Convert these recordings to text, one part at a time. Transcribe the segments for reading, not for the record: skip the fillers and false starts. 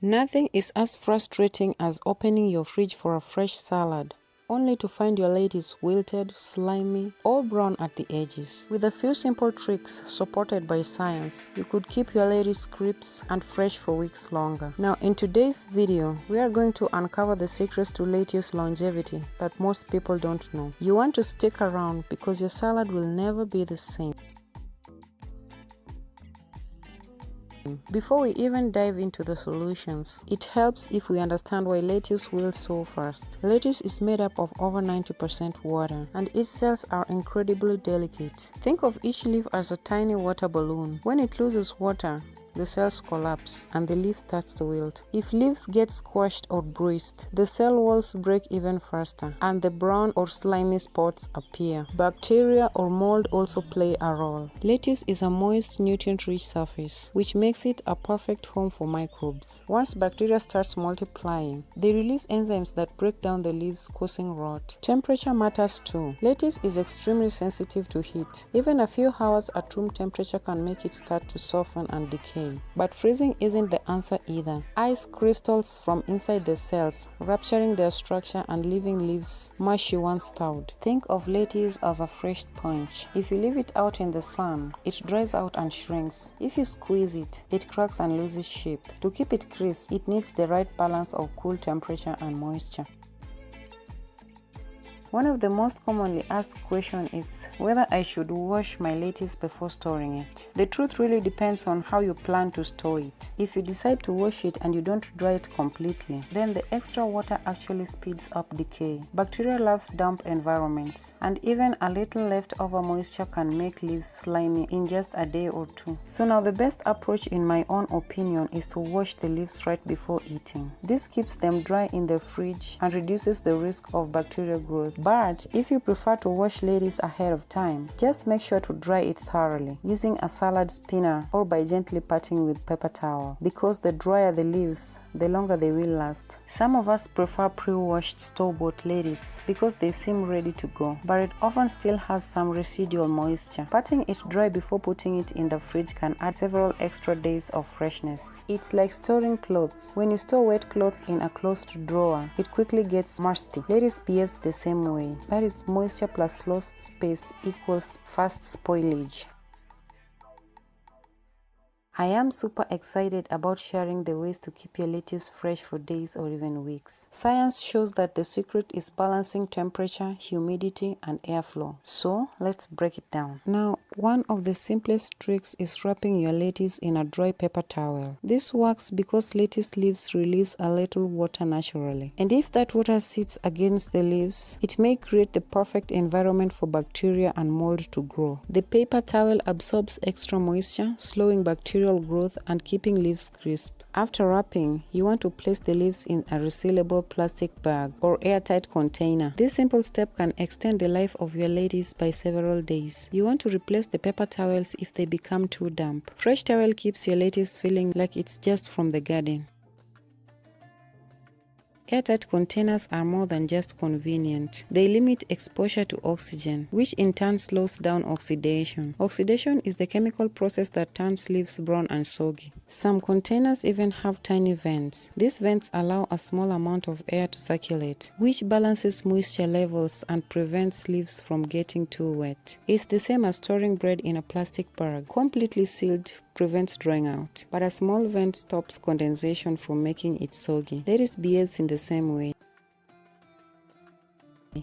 Nothing is as frustrating as opening your fridge for a fresh salad, only to find your lettuce wilted, slimy, or brown at the edges. With a few simple tricks supported by science, you could keep your lettuce crisp and fresh for weeks longer. Now, in today's video, we are going to uncover the secrets to lettuce longevity that most people don't know. You want to stick around because your salad will never be the same. Before we even dive into the solutions, it helps if we understand why lettuce wilts so fast. Lettuce is made up of over 90% water, and its cells are incredibly delicate. Think of each leaf as a tiny water balloon. When it loses water, the cells collapse and the leaf starts to wilt. If leaves get squashed or bruised, the cell walls break even faster and the brown or slimy spots appear. Bacteria or mold also play a role. Lettuce is a moist, nutrient-rich surface, which makes it a perfect home for microbes. Once bacteria starts multiplying, they release enzymes that break down the leaves, causing rot. Temperature matters too. Lettuce is extremely sensitive to heat. Even a few hours at room temperature can make it start to soften and decay. But freezing isn't the answer either. Ice crystals from inside the cells, rupturing their structure and leaving leaves mushy once thawed. Think of lettuce as a fresh sponge. If you leave it out in the sun, it dries out and shrinks. If you squeeze it, it cracks and loses shape. To keep it crisp, it needs the right balance of cool temperature and moisture. One of the most commonly asked questions is whether I should wash my lettuce before storing it. The truth really depends on how you plan to store it. If you decide to wash it and you don't dry it completely, then the extra water actually speeds up decay. Bacteria loves damp environments, and even a little leftover moisture can make leaves slimy in just a day or two. So now the best approach in my own opinion is to wash the leaves right before eating. This keeps them dry in the fridge and reduces the risk of bacterial growth. But if you prefer to wash lettuce ahead of time, just make sure to dry it thoroughly using a salad spinner or by gently patting with paper towel, because the drier the leaves, the longer they will last. Some of us prefer pre-washed store-bought lettuce because they seem ready to go, but it often still has some residual moisture. Patting it dry before putting it in the fridge can add several extra days of freshness. It's like storing clothes. When you store wet clothes in a closed drawer, it quickly gets musty. Lettuce behaves the same way. That is, moisture plus closed space equals fast spoilage. I am super excited about sharing the ways to keep your lettuce fresh for days or even weeks. Science shows that the secret is balancing temperature, humidity, and airflow. So let's break it down. Now, one of the simplest tricks is wrapping your lettuce in a dry paper towel. This works because lettuce leaves release a little water naturally. And if that water sits against the leaves, it may create the perfect environment for bacteria and mold to grow. The paper towel absorbs extra moisture, slowing bacterial growth and keeping leaves crisp. After wrapping, you want to place the leaves in a resealable plastic bag or airtight container. This simple step can extend the life of your lettuce by several days. You want to replace the paper towels if they become too damp. Fresh towel keeps your lettuce feeling like it's just from the garden. Airtight containers are more than just convenient. They limit exposure to oxygen, which in turn slows down oxidation. Oxidation is the chemical process that turns leaves brown and soggy. Some containers even have tiny vents. These vents allow a small amount of air to circulate, which balances moisture levels and prevents leaves from getting too wet. It's the same as storing bread in a plastic bag. Completely sealed prevents drying out, but a small vent stops condensation from making it soggy. Lettuce behaves in the same way.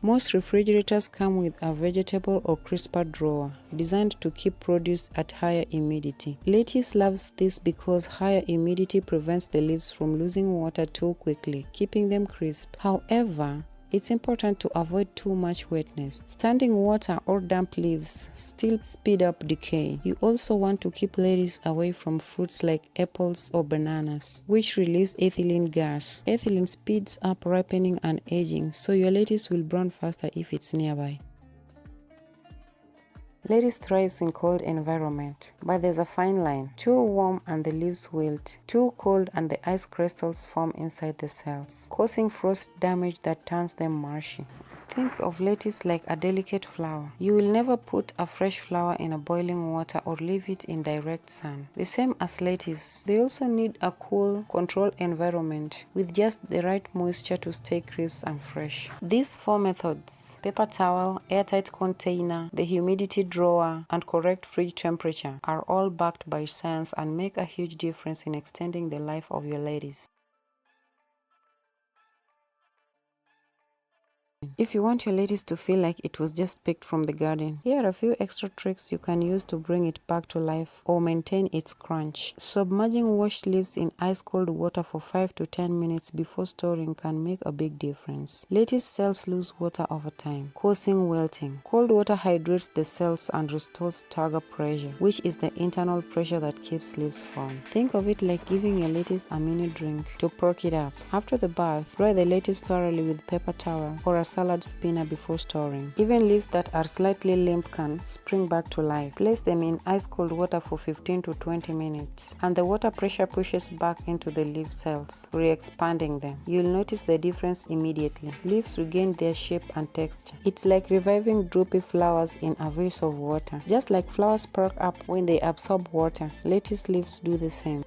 Most refrigerators come with a vegetable or crisper drawer, designed to keep produce at higher humidity. Lettuce loves this because higher humidity prevents the leaves from losing water too quickly, keeping them crisp. However, it's important to avoid too much wetness. Standing water or damp leaves still speed up decay. You also want to keep lettuce away from fruits like apples or bananas, which release ethylene gas. Ethylene speeds up ripening and aging, so your lettuce will brown faster if it's nearby. Lettuce thrives in cold environment, but there's a fine line. Too warm and the leaves wilt. Too cold and the ice crystals form inside the cells, causing frost damage that turns them marshy. Think of lettuce like a delicate flower. You will never put a fresh flower in a boiling water or leave it in direct sun. The same as lettuce, they also need a cool, controlled environment with just the right moisture to stay crisp and fresh. These 4 methods, paper towel, airtight container, the humidity drawer, and correct fridge temperature, are all backed by science and make a huge difference in extending the life of your lettuce. If you want your lettuce to feel like it was just picked from the garden, here are a few extra tricks you can use to bring it back to life or maintain its crunch. Submerging washed leaves in ice-cold water for 5 to 10 minutes before storing can make a big difference. Lettuce cells lose water over time, causing wilting. Cold water hydrates the cells and restores turgor pressure, which is the internal pressure that keeps leaves firm. Think of it like giving your lettuce a mini drink to perk it up. After the bath, dry the lettuce thoroughly with paper towel or a salad spinner before storing. Even leaves that are slightly limp can spring back to life. Place them in ice-cold water for 15 to 20 minutes, and the water pressure pushes back into the leaf cells, re-expanding them. You'll notice the difference immediately. Leaves regain their shape and texture. It's like reviving droopy flowers in a vase of water. Just like flowers perk up when they absorb water, lettuce leaves do the same.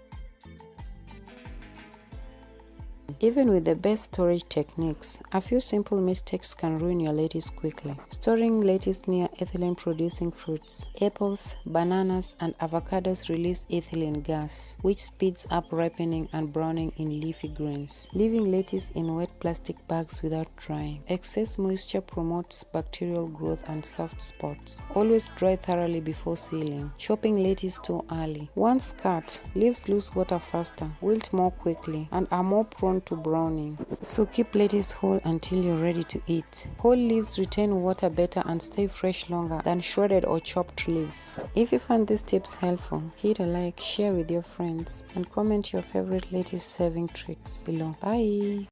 Even with the best storage techniques, a few simple mistakes can ruin your lettuce quickly. Storing lettuce near ethylene-producing fruits. Apples, bananas, and avocados release ethylene gas, which speeds up ripening and browning in leafy greens. Leaving lettuce in wet plastic bags without drying. Excess moisture promotes bacterial growth and soft spots. Always dry thoroughly before sealing. Chopping lettuce too early. Once cut, leaves lose water faster, wilt more quickly, and are more prone to browning. So keep lettuce whole until you're ready to eat. Whole leaves retain water better and stay fresh longer than shredded or chopped leaves. If you found these tips helpful, hit a like, share with your friends, and comment your favorite lettuce saving tricks below. Bye!